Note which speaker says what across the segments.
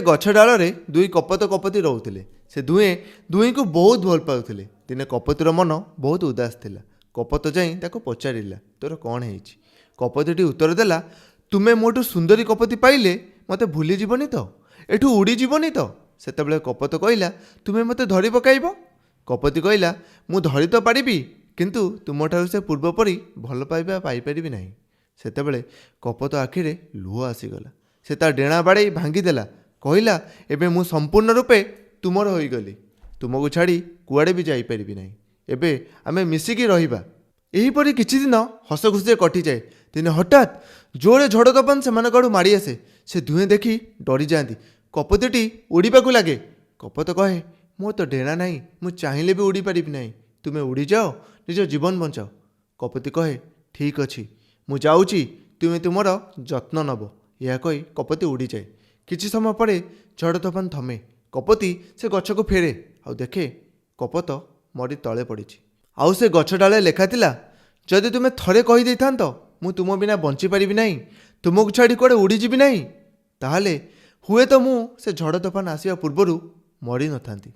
Speaker 1: गछ डाल दुई कपत कपति रोते से दुहें दुई को बहुत भल पाते। दिने कपतिर मन बहुत उदास थिला। कपत जाई ताको पचारिला तोर कौन है। कपतिटी उत्तर देला, तुमे मोटू सुंदरी कपति पाइले मते भूली जीवनी तो, एठू उड़ी जीवनी तो। सेतेबेले कपत कहला, तुमे मते धरी पकाइब। कपति कहला, मु धरी तो पारिबी किंतु तुमठारु से पूर्व परी भल पाइबा पाइपारिबी नाही। सेतेबेले कपत आखिरे लुह आसीगला। से ता डेणा बाड़े भांगीदेला। कहला, एबे मु संपूर्ण रूपे तुमर होईगली। तुमको छाड़ी कुआड़े भी जाइपारिबी नाही। एबे आमे मिसिकी रहिबा। एहीपरि किछि दिन हस खुशी कटि जाए। दिने हठात जोरे झड़ तोफान सेमानक आड़ू माड़ी आसे। से दुहें देखी डरी जाती। कपतिटी उड़ीबाकू लागे। कपत कहे, मोर तो डेणा नाही, मु चाहिले भी उड़ी पारिबी नाही। तुमे उड़ी जाओ, निज जीवन बंचाओ। कपति कहे, ठीक अछि, मु जाउची, तुमे तुमर जत्न नब। यह कही कपति उड़ी जाए। किछि समय पर झड़ तोफान थमे। कपति से गछ को फेरे आउ देखे कपत मरी तले पड़ी। आउ से गछ डाले लेखा थिला, जदि तुमे थरे कहि देइथांत मु तुम बिना बंची पारिबी नाही, तुमको छाड़ी कुआडे उड़ी जीवी नाही, ताहाले हुए तो मु से झड़ तोफान आसिया पूर्वरु मरी नथांती।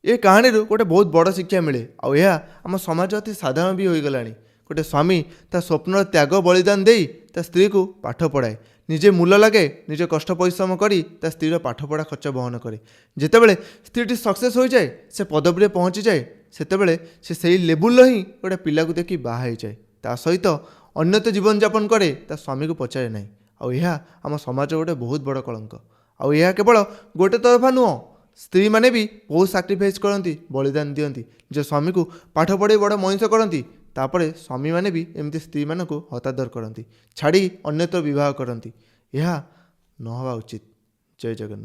Speaker 1: ए कहानी गोटे बहुत बड़ शिक्षा मिले। आउ यह आम समाज अति साधारण भी हो गलानी। गोटे स्वामी ता स्वप्नर त्याग बलिदान देई ता स्त्री को पाठ पढ़ाए, निजे मूल लगे, निजे कष्ट परिश्रम करी ता स्त्रीर पाठपढ़ा खर्च बहन करे। जेतेबेले स्त्रीटी सक्सेस हो जाए, से पदवी पहुँची जाए, सेतेबेले से सही लेवुल ही गोटे पिला को देखी बाहा हो जाए। ता सहित अन्यत जीवन यापन करे, ता स्वामी को पचारे नहीं। आउ यह आम समाज गोटे बहुत बड़ कलंक। आउ यह केवल गोटे तरफा नुह, स्त्री माने भी बहुत साक्रिफाइस करती, बलिदान दियंती, जो स्वामी को पाठ पढ़े बड़ मनीष करती। तापरे स्वामी माने भी एमती स्त्री मानक हतादर करती, छाड़ी अन्यत्र विवाह करती। यह न हवा उचित। जय जगन्नाथ।